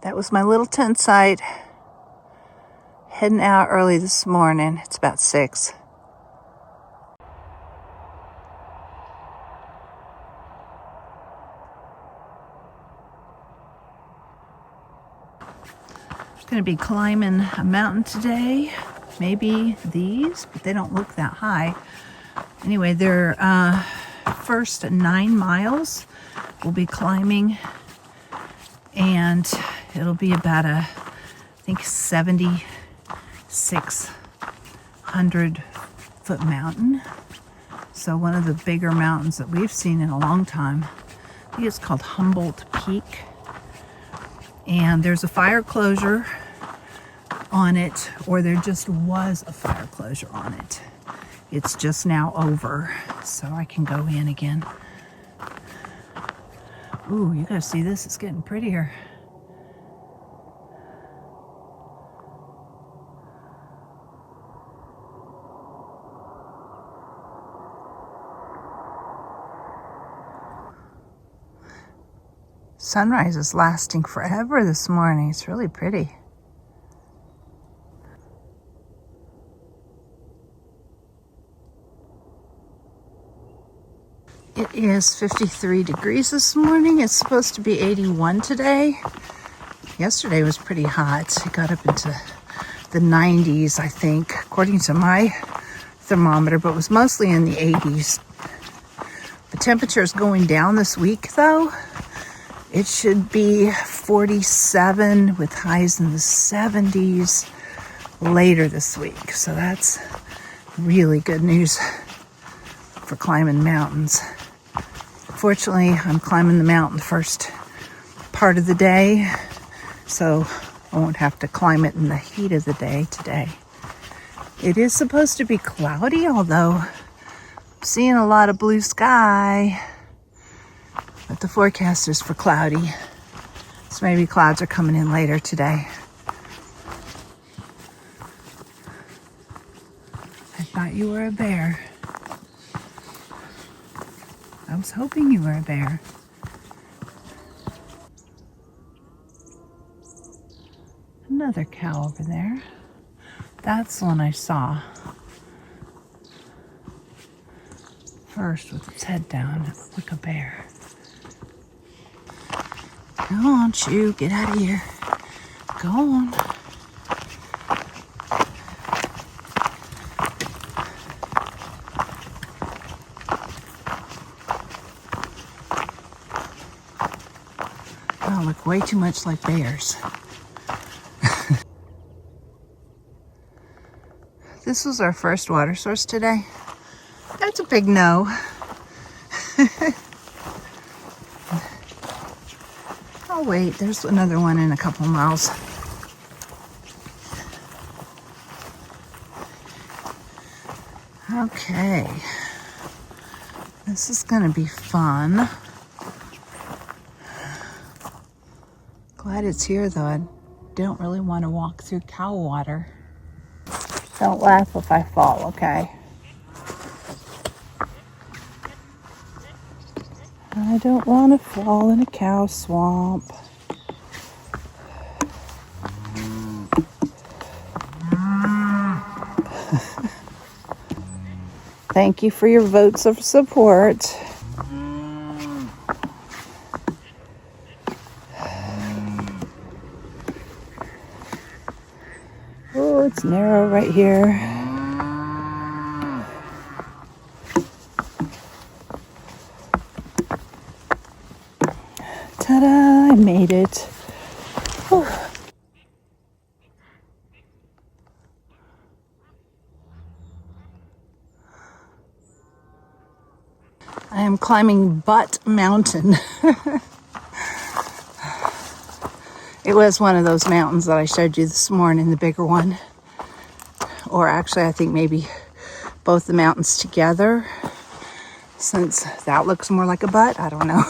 That was my little tent site. Heading out early this morning. It's about 6. Going to be climbing a mountain today. Maybe these, but they don't look that high. Anyway, they're first 9 miles we'll be climbing, and it'll be about I think 7,600 foot mountain. So one of the bigger mountains that we've seen in a long time. I think it's called Humboldt Peak. And there's a fire closure on it, or there just was a fire closure on it. It's just now over, so I can go in again. Ooh, you guys see this? It's getting prettier. Sunrise is lasting forever this morning. It's really pretty. It is 53 degrees this morning. It's supposed to be 81 today. Yesterday was pretty hot. It got up into the 90s, I think, according to my thermometer, but it was mostly in the 80s. The temperature is going down this week, though. It should be 47 with highs in the 70s later this week. So that's really good news for climbing mountains. Fortunately, I'm climbing the mountain the first part of the day, so I won't have to climb it in the heat of the day today. It is supposed to be cloudy, although I'm seeing a lot of blue sky, but the forecast is for cloudy, so maybe clouds are coming in later today. I thought you were a bear. I was hoping you were a bear. Another cow over there. That's the one I saw first with its head down. It looked like a bear. Go on, Chew. Get out of here. Go on. Oh, look way too much like bears. This was our first water source today. That's a big no. Oh wait, there's another one in a couple miles. Okay. This is gonna be fun. Glad it's here though. I don't really want to walk through cow water. Don't laugh if I fall, okay? I don't want to fall in a cow swamp. Thank you for your votes of support. Oh, it's narrow right here. Ta-da! I made it. Whew. I am climbing Butt Mountain. It was one of those mountains that I showed you this morning, the bigger one. Or actually, I think maybe both the mountains together, since that looks more like a butt. I don't know.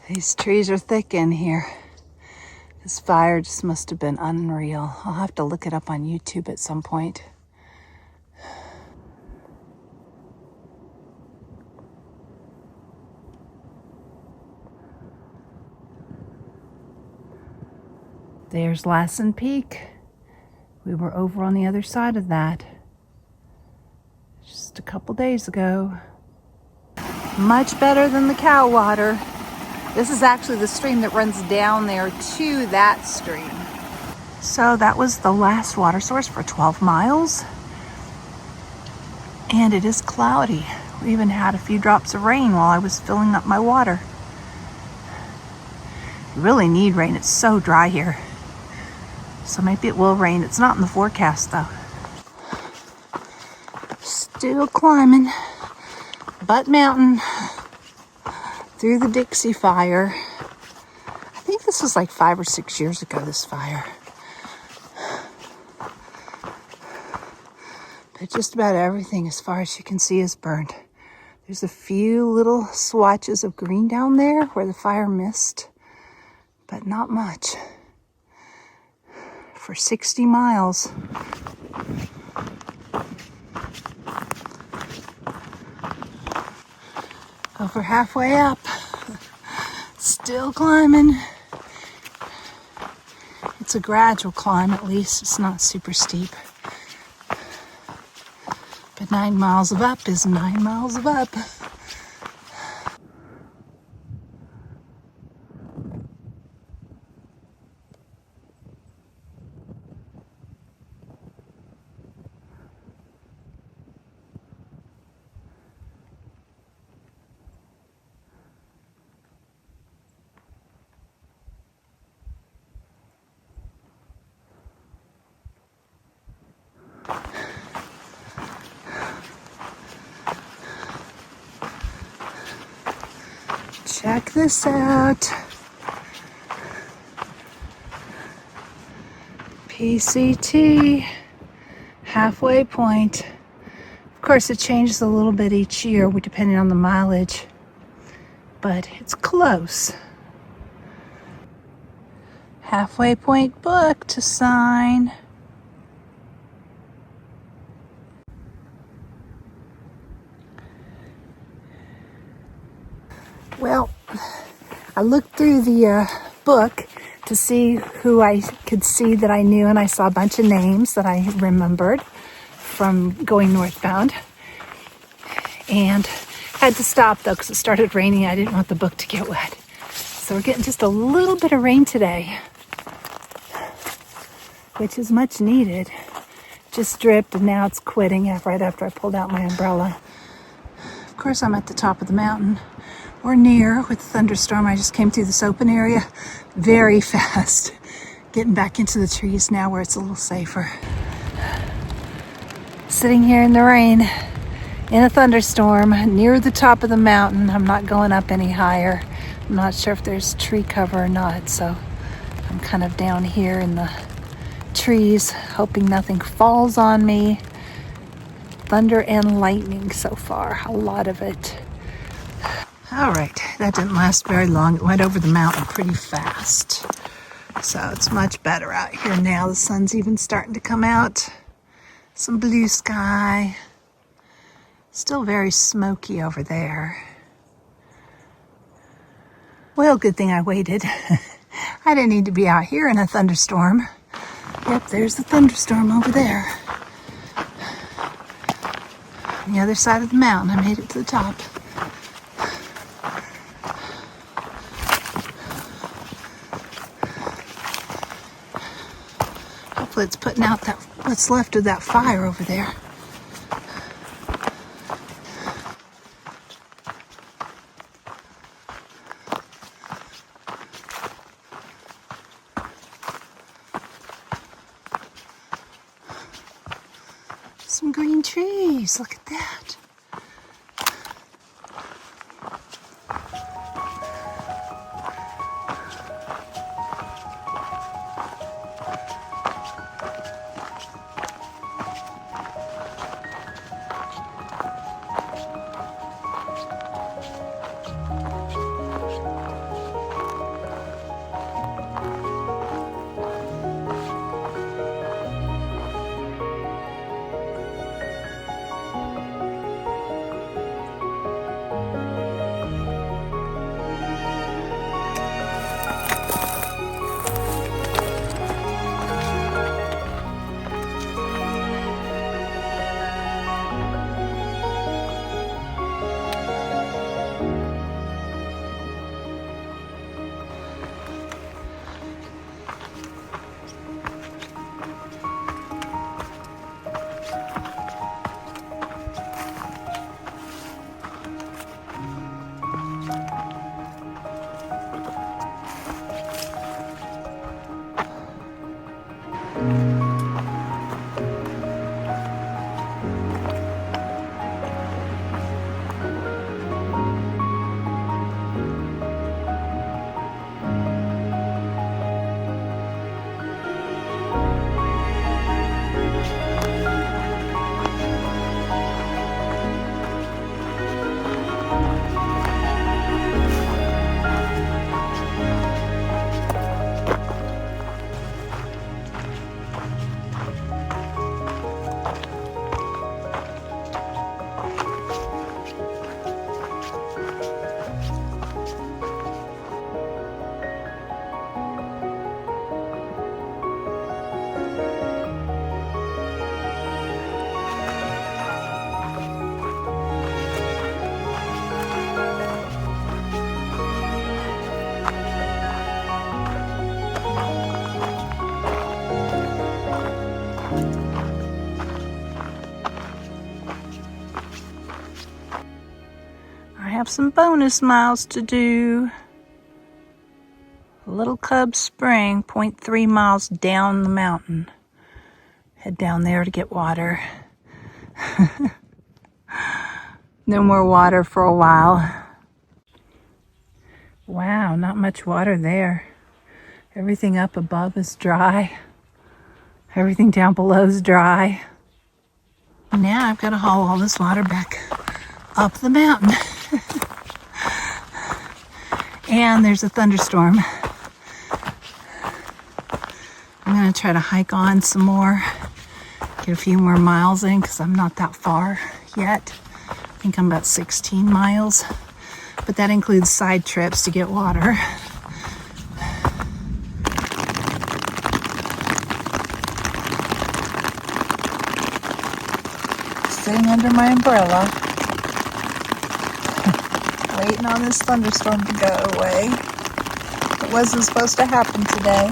These trees are thick in here. This fire just must have been unreal. I'll have to look it up on YouTube at some point. There's Lassen Peak. We were over on the other side of that just a couple days ago. Much better than the cow water. This is actually the stream that runs down there to that stream. So that was the last water source for 12 miles. And it is cloudy. We even had a few drops of rain while I was filling up my water. You really need rain. It's so dry here. So maybe it will rain. It's not in the forecast though. Still climbing Butt Mountain through the Dixie Fire. I think this was like 5 or 6 years ago, this fire. But just about everything as far as you can see is burned. There's a few little swatches of green down there where the fire missed, but not much. For 60 miles. Over halfway up. Still climbing. It's a gradual climb at least. It's not super steep. But 9 miles of up is 9 miles of up. Check this out. PCT Halfway Point. Of course, it changes a little bit each year depending on the mileage, but it's close. Halfway Point book to sign. Well, I looked through the book to see who I could see that I knew, and I saw a bunch of names that I remembered from going northbound. And had to stop though because it started raining. I didn't want the book to get wet. So we're getting just a little bit of rain today, which is much needed. Just dripped and now it's quitting right after I pulled out my umbrella. Of course, I'm at the top of the mountain. Or near with the thunderstorm. I just came through this open area very fast. Getting back into the trees now where it's a little safer. Sitting here in the rain in a thunderstorm near the top of the mountain. I'm not going up any higher. I'm not sure if there's tree cover or not, so I'm kind of down here in the trees hoping nothing falls on me. Thunder and lightning so far, a lot of it. All right, that didn't last very long. It went over the mountain pretty fast. So it's much better out here now. The sun's even starting to come out. Some blue sky. Still very smoky over there. Well, good thing I waited. I didn't need to be out here in a thunderstorm. Yep, there's the thunderstorm over there. On the other side of the mountain, I made it to the top. Hopefully it's putting out that what's left of that fire over there. Some green trees, look at that. have some bonus miles to do. Little Cub Spring, 0.3 miles down the mountain. Head down there to get water. No more water for a while. Wow, not much water there. Everything up above is dry. Everything down below is dry. Now I've got to haul all this water back up the mountain. And there's a thunderstorm. I'm going to try to hike on some more. Get a few more miles in because I'm not that far yet. I think I'm about 16 miles. But that includes side trips to get water. Sitting under my umbrella, waiting on this thunderstorm to go away. It wasn't supposed to happen today.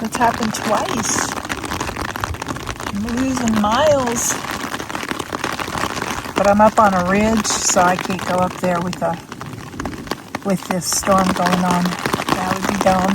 It's happened twice. I'm losing miles. But I'm up on a ridge, so I can't go up there with this storm going on. That would be dumb.